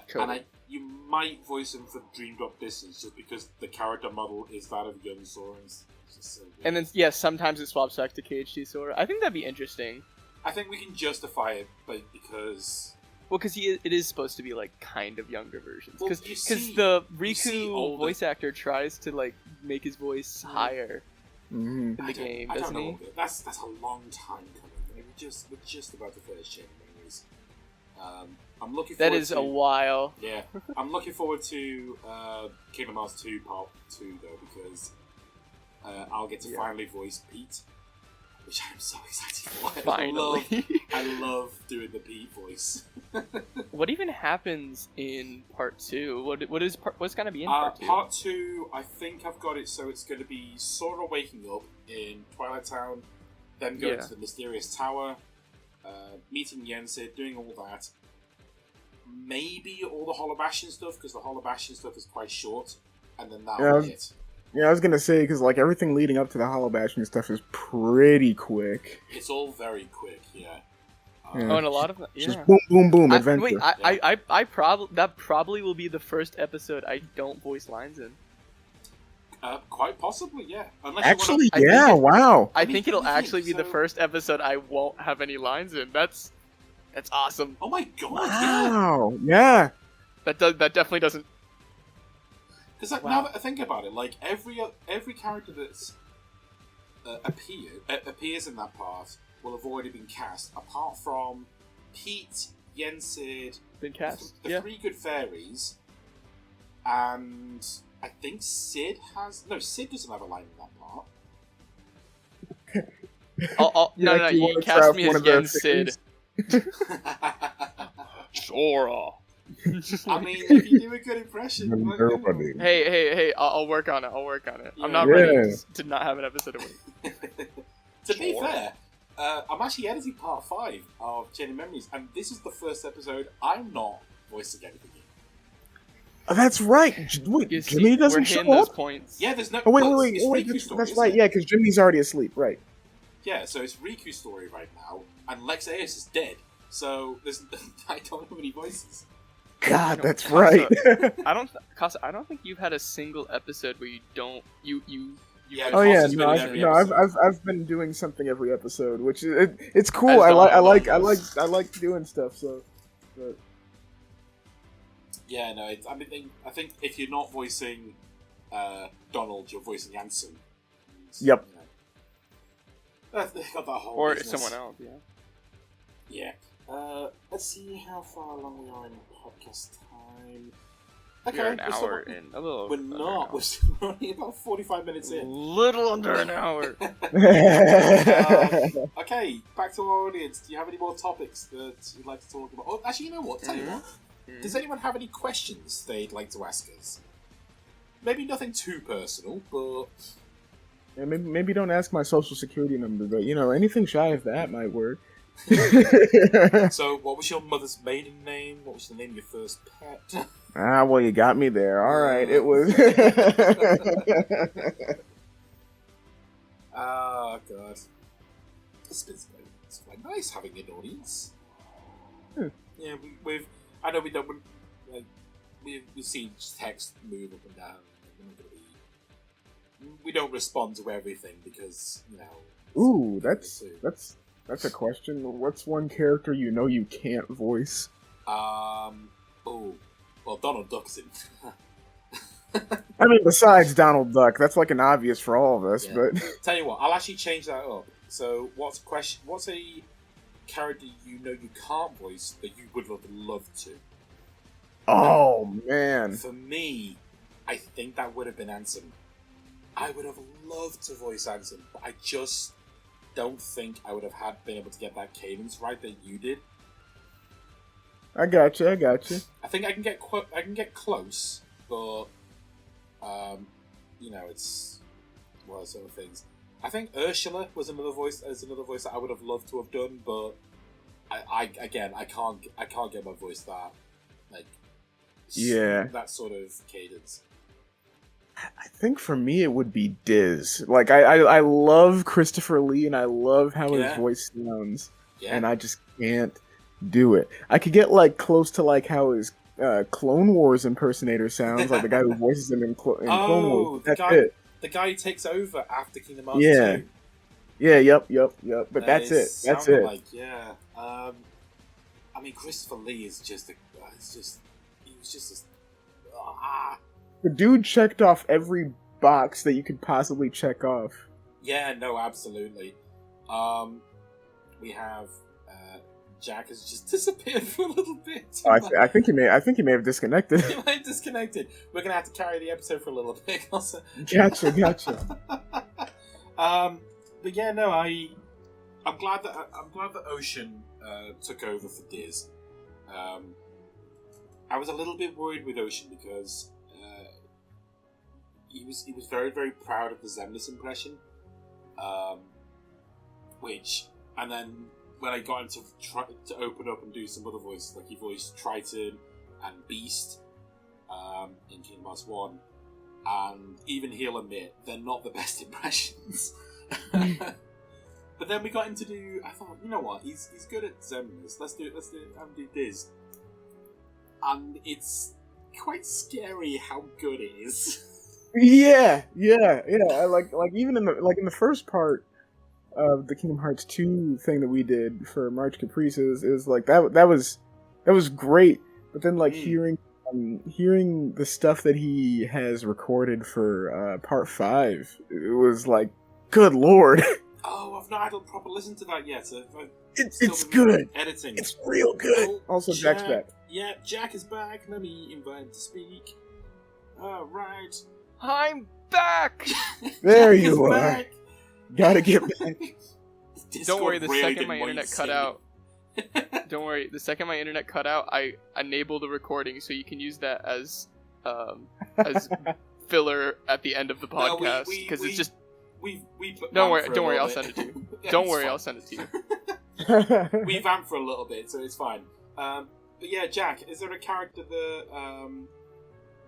Coded. And you might voice him for Dream Drop Distance just because the character model is that of young Sora. It's just so good. And then sometimes it swaps back to KHD Sora. I think that'd be interesting. I think we can justify it, like, because Well, because it is supposed to be like kind of younger versions. Well, Because you see- the you see Riku older- voice actor tries to like make his voice higher Mm-hmm. in the game, I don't doesn't know. he? That's a long time coming. I mean, we're just about to finish Chain of Memories. I'm looking forward That is to, a while. Yeah, I'm looking forward to Kingdom Hearts 2 Part 2 though, because I'll get to finally voice Pete, which I'm so excited for. Finally. I love doing the Pete voice. What even happens in part 2? What's gonna be in part 2? Part 2, I think I've got it, so it's going to be Sora waking up in Twilight Town, then going Yeah. to the Mysterious Tower, meeting Yensid, doing all that. Maybe all the Holobastion stuff, because the Holobastion stuff is quite short, and then that'll be it. Yeah, I was gonna say because like everything leading up to the Holobashing stuff is pretty quick. It's all very quick, yeah. Yeah. Oh, and a lot of It's just yeah. boom, boom, boom, adventure. Wait, I probably that probably will be the first episode I don't voice lines in. Quite possibly, yeah. Unless Actually, I think yeah, it- wow. I mean, think it'll let me think, actually be the so- first episode I won't have any lines in. That's awesome. oh my god, yeah! Wow, yeah. That definitely doesn't. Because like, Wow. now that I think about it, like every character that's appears in that part will have already been cast, apart from Pete, Yensid, Been cast. the Yeah. Three Good Fairies, and I think Sid doesn't have a line in that part. No, you wanna cast craft me one as of their Yen Sid. Sora. I mean, if you do a good impression, like, you know. Hey! I'll work on it. I'm not Yeah. ready to not have an episode of it. To be Sure. fair, I'm actually editing part 5 of Chain of Memories, and this is the first episode I'm not voicing anything. Oh, that's right. Wait, You see, Jimmy doesn't we're show hitting those up? points. Yeah, there's no. Oh, well, wait, it's Riku's that's, story, that's isn't right, it? yeah, because Jimmy's already asleep, right. Yeah, so it's Riku's story right now, and Lexaeus is dead. So there's I don't have any voices. God, No, that's Casa, right. Casa, I don't think you've had a single episode where you don't you. Yeah, Oh yeah, Costa's been no, in I've, every no, I've, episode. I've been doing something every episode, which is it's cool. As I like Donald. I like doing stuff. So, but Yeah, no, I think if you're not voicing Donald, you're voicing Ansem. Yep. You know, they got that whole or business. someone else. Yeah. Yeah. Let's see how far along we are in podcast time. We're an we're still hour in. A little. We're under not. an We're still only about 45 minutes hour. in. Little under an hour. Okay, back to our audience. Do you have any more topics that you'd like to talk about? Oh, actually, you know what? Tell you what. Does anyone have any questions they'd like to ask us? Maybe nothing too personal, but... Yeah, maybe don't ask my social security number, but anything shy of that might work. So, what was your mother's maiden name? What was the name of your first pet? Well, you got me there. All right, it was. Oh, God. It's quite nice having an audience. Yeah, I know we don't... Like, we've seen text move up and down. We're not gonna be... We don't respond to everything because, Ooh, that's a question. What's one character you can't voice? Oh, well, Donald Duck's in. I mean, besides Donald Duck, that's like an obvious for all of us. Yeah. But Tell you what, I'll actually change that up. So, what's a character you can't voice that you would love to? oh man, For me, I think that would have been Ansem. I would have loved to voice Ansem, but I just don't think I would have been able to get that cadence right that you did. I got you. I think I can get close, but it's one of those sort of things. I think Ursula was another voice that I would have loved to have done, but I can't get my voice that Yeah. that sort of cadence. I think for me it would be Diz. Like I love Christopher Lee and I love how his Yeah. voice sounds, Yeah, and I just can't do it. I could get close to how his Clone Wars impersonator sounds, like the guy who voices him in Clone Wars. That's it. The guy who takes over after Kingdom Hearts Yeah. 2. Yeah. Yep. But that's it. That's sounded it. Yeah. I mean, Christopher Lee is he was just The dude checked off every box that you could possibly check off. yeah, no, absolutely. We have Jack has just disappeared for a little bit. Oh, I think he may have disconnected. He might have disconnected. We're gonna have to carry the episode for a little bit. Also. Gotcha. But yeah, no, I'm glad that Ocean took over for Diz. I was a little bit worried with Ocean because he was very, very proud of the Zemnis impression, and then when I got him to try to open up and do some other voices, like he voiced Triton and Beast in Kingdom Hearts 1, and even he'll admit they're not the best impressions. But then we got him to do. I thought, you know what? He's good at Zemnis. Let's do Diz, and it's quite scary how good it is. Yeah. I like even in the first part of the Kingdom Hearts 2 thing that we did for March Caprice is like that was great. But then hearing the stuff that he has recorded for Part 5, it was like, good lord. Oh, I've not had a proper listen to that yet. So It's good. Editing. It's real good. Oh, Also, Jack's back. Yeah, Jack is back. Let me invite him to speak. All right. I'm back. There Jack you is are. back. Gotta get back. Don't worry, the Discord really second didn't my want internet you cut to out. Don't worry, the second my internet cut out, I enabled the recording so you can use that as filler at the end of the No, podcast because it's just. we Don't vamped for a worry, little I'll bit. send it to you. Yeah, Don't it's worry, fine. I'll send it to you. We vamped for a little bit, so it's fine. But yeah, Jack, is there a character that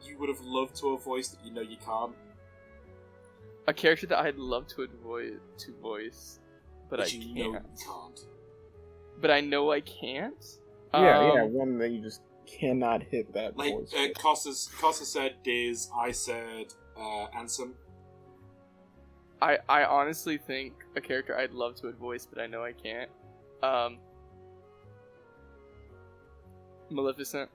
you would have loved to have voiced that you know you can't? A character that I'd love to voice, but I you know can't. you can't. But I know I can't. Yeah, one that you just cannot hit that Like voice. Costa said Diz, I said Ansem. I honestly think a character I'd love to voice, but I know I can't. Maleficent.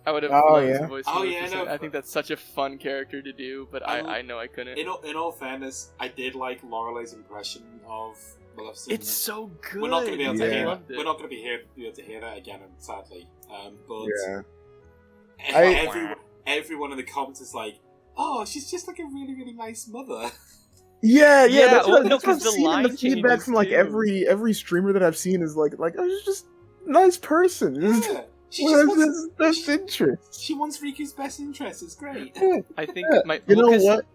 I would have loved to voice Maleficent. I think that's such a fun character to do, but I know I couldn't. In all fairness, I did like Lorelei's impression of Maleficent. It's so good. We're not going to be able to hear. Loved it. We're not going to be able to hear that again, sadly. But everyone in the comments is like, "Oh, she's just like a really, really nice mother." Yeah, Yeah, well, that's what I've the seen. line The feedback changes, from like too. every streamer that I've seen is like, oh, she's just a nice person. Yeah. She Well, just wants best interest. She wants Riku's best interest. It's great. I think Yeah. my You know Lucas- what?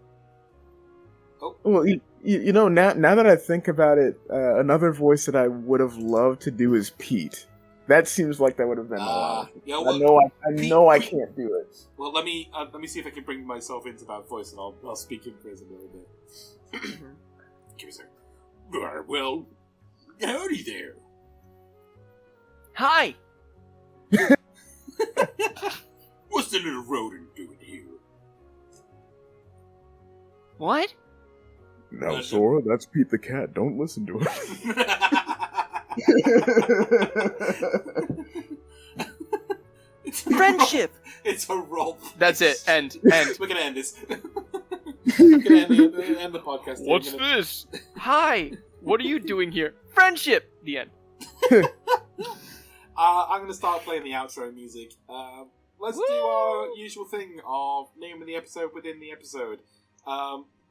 Oh. Well, you know, now that I think about it, another voice that I would have loved to do is Pete. That seems like that would have been a lot. Yeah, I well, know I Pete- can't do it. Well, let me see if I can bring myself into that voice, and I'll speak in praise a little bit. Give me a second. Well, howdy there. Hi. What's the little rodent doing here? What? Now, Listen. Sora, that's Pete the cat. Don't listen to him. It's Friendship. It's a roll. That's it. End. We're gonna end this. We're gonna end the podcast. here. What's We're gonna- this? Hi. What are you doing here? Friendship. The end. I'm gonna start playing the outro music. Let's do our usual thing of naming the episode within the episode.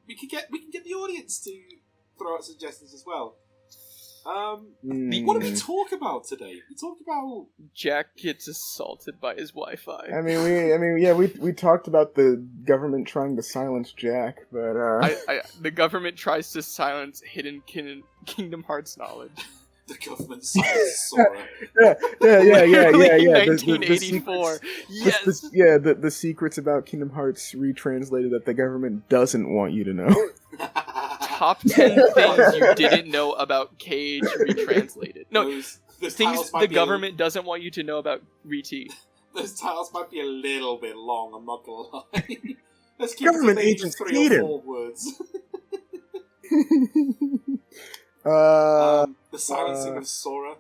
We can get the audience to throw out suggestions as well. What do we talk about today? We talk about Jack gets assaulted by his Wi-Fi. We talked about the government trying to silence Jack, but The government tries to silence hidden Kingdom Hearts knowledge. the government silenced Sora. yeah. Literally The 1984. Yes. the secrets about Kingdom Hearts retranslated that the government doesn't want you to know. Top 10 things you didn't know about Cage retranslated. No, those things titles might the be government doesn't want you to know about Re-T. Those titles might be a little bit long. I'm not gonna lie. Let's keep Government it to maybe agents 3 hate or him. 4 words. The silencing of Sora.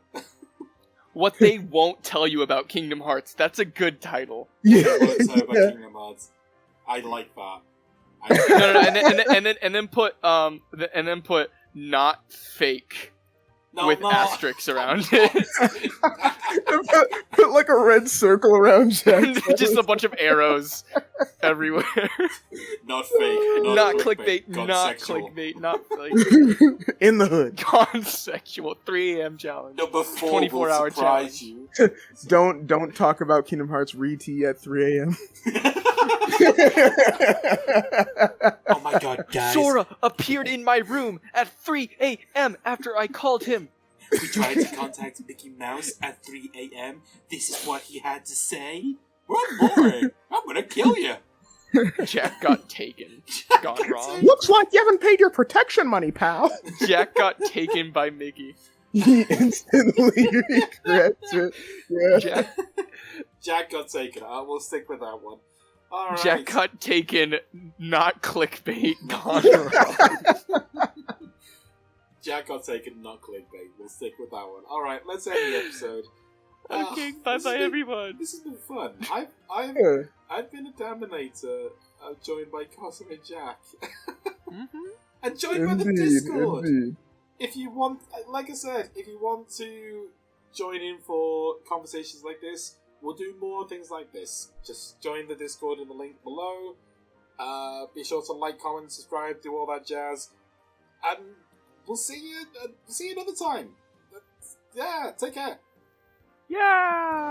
What they won't tell you about Kingdom Hearts. That's a good title. Yeah. Let's talk about Kingdom Hearts. I like that. No, and then put not fake with asterisks around it. put like a red circle around Jack. Just a bunch of arrows everywhere. Not fake. Not clickbait. God Not sexual. clickbait. Not like In the hood. consensual 3 a.m. challenge. Number 4 24-hour will surprise you. Don't talk about Kingdom Hearts Re-T at 3 a.m. Oh my god, guys. Sora appeared in my room at 3 a.m. after I called him. We tried to contact Mickey Mouse at 3 a.m. This is what he had to say? Run, boy! I'm gonna kill you! Jack got taken. Gone wrong. Looks like you haven't paid your protection money, pal. Jack got taken by Mickey. He instantly regrets it. Yeah. Jack got taken. We'll stick with that one. Alright. Jack got taken, not clickbait, gone wrong. Jack got taken, not clickbait. We'll stick with that one. Alright, let's end the episode. Okay, This bye has bye been- everyone. This has been fun. Yeah. I've been a Dominator, joined by Cosmo and Jack. Mm-hmm. And joined by the Indeed, Discord. indeed. If you want, like I said, if you want to join in for conversations like this, we'll do more things like this. Just join the Discord in the link below. Be sure to like, comment, subscribe, do all that jazz, and we'll see you. See you another time. Yeah, take care. Yeah!